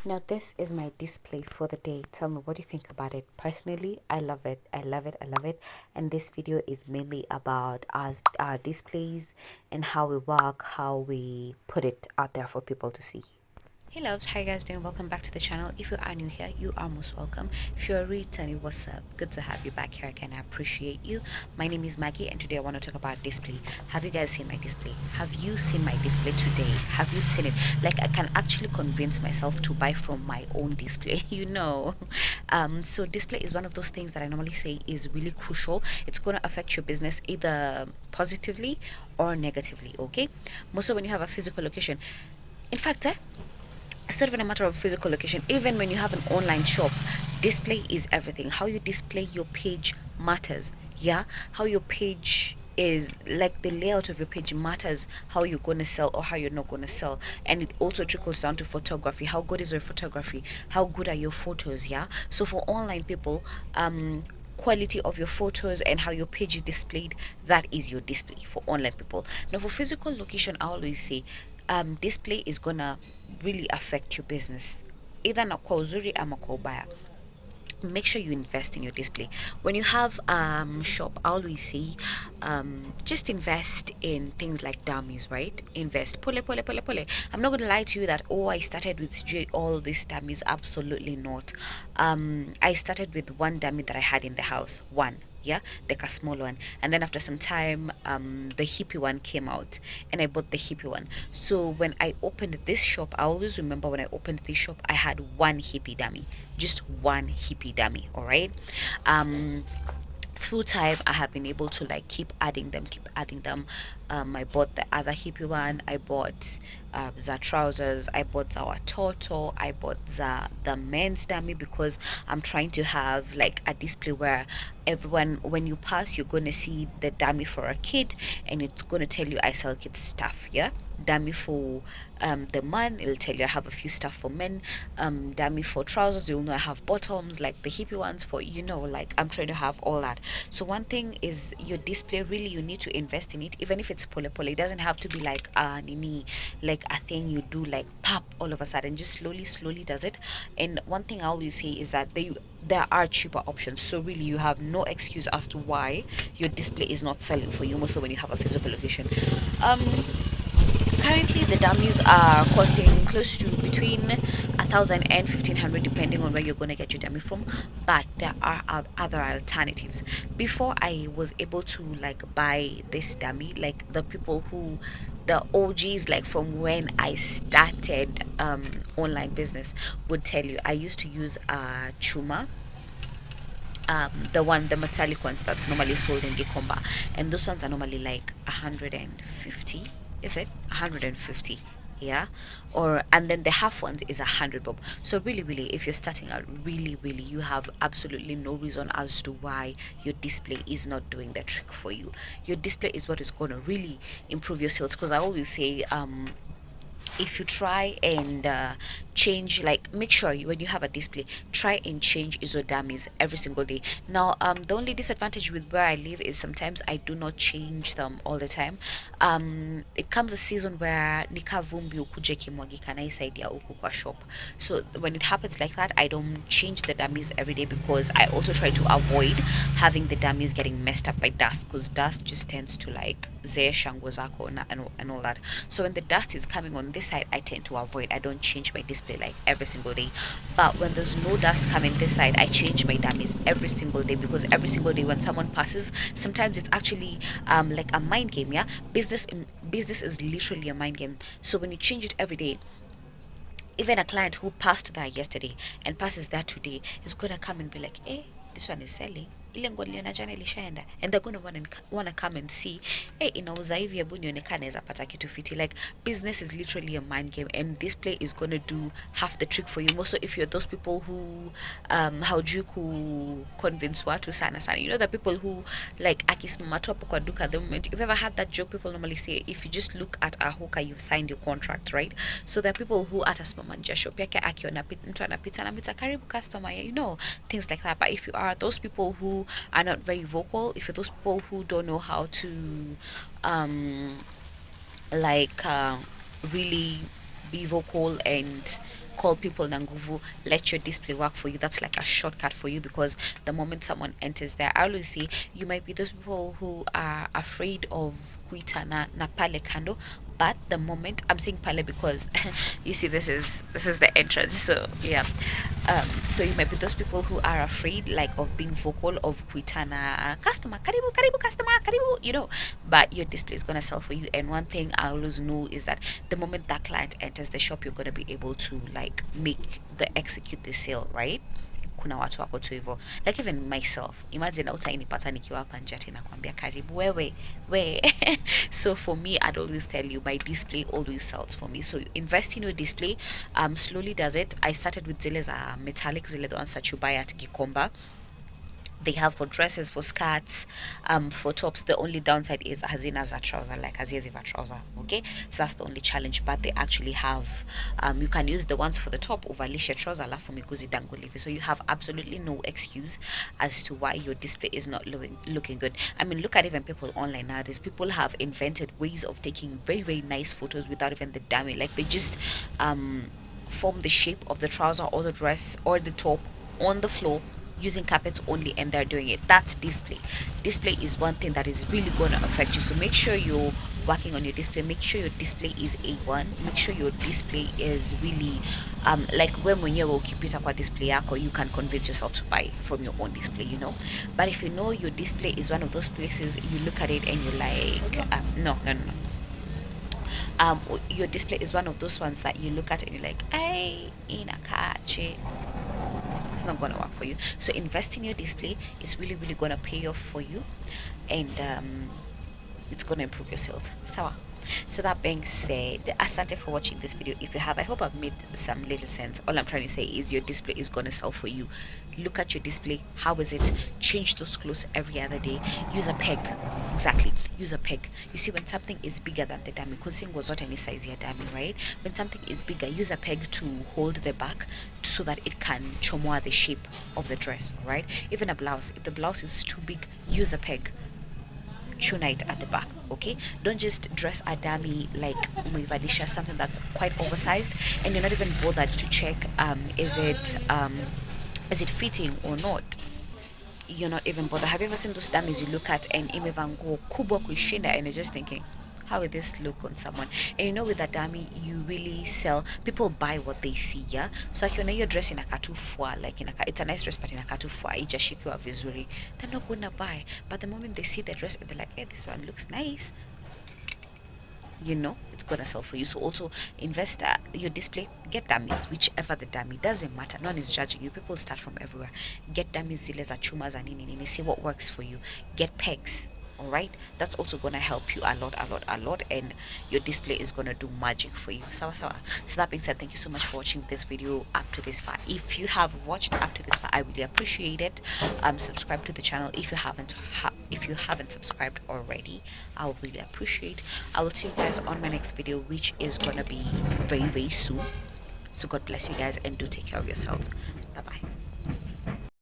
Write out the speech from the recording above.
Now this is my display for the day. Tell me, what do you think about it? Personally, I love it. I love it. I love it. And this video is mainly about our displays and how we work, how we put it out there for people to see. Hey loves, how you guys doing? Welcome back to the channel. If you are new here, you are most welcome. If you're returning, what's up? Good to have you back here again. I appreciate you. My name is Maggie, and today I want to talk about display. Have you guys seen my display? Have you seen my display today? Have you seen it? Like, I can actually convince myself to buy from my own display, you know. So display is one of those things that I normally say is really crucial. It's going to affect your business either positively or negatively, okay? Most of when you have a physical location, in fact, it's not even a matter of physical location. Even when you have an online shop, display is everything. How you display your page matters. Yeah, how your page is, like the layout of your page matters, how you're going to sell or how you're not going to sell. And it also trickles down to photography. How good is your photography? How good are your photos? Yeah, so for online people, quality of your photos and how your page is displayed, that is your display for online people. Now for physical location, I always say display is gonna really affect your business, either na kwa uzuri ama kwa ubaya. Make sure you invest in your display. When you have shop, I always say just invest in things like dummies, right? Invest pole pole pole pole. I'm not gonna lie to you that, oh, I started with all these dummies. Absolutely not. I started with one dummy that I had in the house, one, yeah, like a small one, and then after some time the hippie one came out and I bought the hippie one. So when I opened this shop, I always remember when I opened this shop I had one hippie dummy, just one hippie dummy. All right. Through time I have been able to like keep adding them. I bought the other hippie one, I bought the trousers, I bought our toto, I bought the men's dummy, because I'm trying to have like a display where everyone, when you pass, you're gonna see the dummy for a kid and it's gonna tell you I sell kids stuff. Yeah, dummy for the man, it'll tell you I have a few stuff for men. Dummy for trousers, you'll know I have bottoms, like the hippie ones for, you know, like I'm trying to have all that. So one thing is your display, really you need to invest in it, even if it's pole pole. It doesn't have to be like nini, like a thing you do like pop all of a sudden. Just slowly does it. And one thing I always say is that there are cheaper options, so really you have no excuse as to why your display is not selling for you, most of when you have a physical location. Currently, the dummies are costing close to between 1,000 and 1,500, depending on where you're going to get your dummy from. But there are other alternatives. Before I was able to like buy this dummy, like the OGs, like from when I started online business, would tell you I used to use Chuma, the metallic ones that's normally sold in Gikomba, and those ones are normally like 150. Is it 150? Yeah, or and then the half ones is 100 bob. So really, if you're starting out, really, you have absolutely no reason as to why your display is not doing the trick for you. Your display is what is going to really improve your sales, because I always say if you try and change, like make sure when you have a display, try and change iso dummies every single day. Now the only disadvantage with where I live is sometimes I do not change them all the time. It comes a season where nika vumbi ukuje kimwagika na isaidi ya uku kwa shop. So when it happens like that, I don't change the dummies every day, because I also try to avoid having the dummies getting messed up by dust, because dust just tends to like zeesha nguo zako and all that. So when the dust is coming on this side, I tend to avoid. I don't change my display like every single day. But when there's no dust coming this side, I change my dummies every single day, because every single day when someone passes, sometimes it's actually like a mind game. Yeah, business is literally a mind game. So when you change it every day, even a client who passed there yesterday and passes there today is gonna come and be like, "Eh, this one is selling." Ile nguo niliona jana ilishaenda, and they're gonna wanna come and see, hey, inauza hivi, hebu nionekane naweza pata kitu fiti. Like business is literally a mind game, and display is gonna do half the trick for you. Also, if you're those people who haujui ku convince watu sana sana, you know, the people who like akisimama tu hapo kwa duka at the moment. You've ever had that joke people normally say, if you just look at a hooker, you've signed your contract, right? So there are people who atasimama nje ya shop yake akiona mtu anapita na mita karibu customer, you know, things like that. But if you are those people who are not very vocal, if you're those people who don't know how to like really be vocal and call people nanguvu, let your display work for you. That's like a shortcut for you, because the moment someone enters there, I always say you might be those people who are afraid of kuita na pale kando, but the moment I'm saying pale because you see this is the entrance, so yeah. So you might be those people who are afraid like of being vocal, of kuitana customer karibu karibu customer karibu, you know, but your display is gonna sell for you. And one thing I always know is that the moment that client enters the shop, you're gonna be able to like execute the sale, right? Kuna watu wako tu hivyo, like even myself, imagine utainipata nikiwa hapa nje ati nakwambia karibu wewe we. So for me, I'd always tell you my display always sells for me. So invest in your display. Slowly does it. I started with zile za metallic, zile the ones that you buy at Gikomba. They have for dresses, for skirts, for tops. The only downside is hazina za trouser, like haziezi trouser, okay? So that's the only challenge, but they actually have you can use the ones for the top uvalishe trouser alafu miguzi dangulivi, so you have absolutely no excuse as to why your display is not looking good. I mean, look at even people online nowadays. People have invented ways of taking very, very nice photos without even the dummy. Like they just form the shape of the trouser or the dress or the top on the floor using carpets only, and they're doing it. That's display. Display is one thing that is really going to affect you. So make sure you're working on your display. Make sure your display is A1. Make sure your display is really like when you will keep it up a display yako, you can convince yourself to buy from your own display, you know. But if you know your display is one of those places you look at it and you're like no, your display is one of those ones that you look at and you're like, hey, in a kache, it's not gonna work for you. So invest in your display. It's really, really gonna pay off for you, and it's gonna improve your sales. So that being said, asante for watching this video. If you have, I hope I've made some little sense. All I'm trying to say is your display is gonna sell for you. Look at your display. How is it? Change those clothes every other day. Use a peg. Exactly, use a peg. You see, when something is bigger than the dummy, because was not any size here dummy, right? When something is bigger, use a peg to hold the back so that it can chomoa the shape of the dress, right? Even a blouse, if the blouse is too big, use a peg, tune it at the back, okay? Don't just dress a dummy like umevalisha something that's quite oversized and you're not even bothered to check is it fitting or not. You're not even bothered. Have you ever seen those dummies you look at and imevango kubwa kuishinda and you're just thinking, how will this look on someone? And you know, with a dummy, you really sell, people buy what they see, yeah? So like, you know, your dress in a katufua, like it's a nice dress, but in a katufua, ijashikiwa vizuri, they're not gonna buy. But the moment they see the dress, they're like, hey, this one looks nice, you know, it's gonna sell for you. So also invest your display, get dummies, whichever the dummy, doesn't matter, no one is judging you, people start from everywhere. Get dummies, zile za chuma za nini, see what works for you. Get pegs, all right? That's also gonna help you a lot, and your display is gonna do magic for you. So that being said, thank you so much for watching this video up to this far. If you have watched up to this far, I really appreciate it. Subscribe to the channel if you haven't subscribed already. I would really appreciate. I will see you guys on my next video, which is gonna be very, very soon. So God bless you guys, and do take care of yourselves. Bye bye.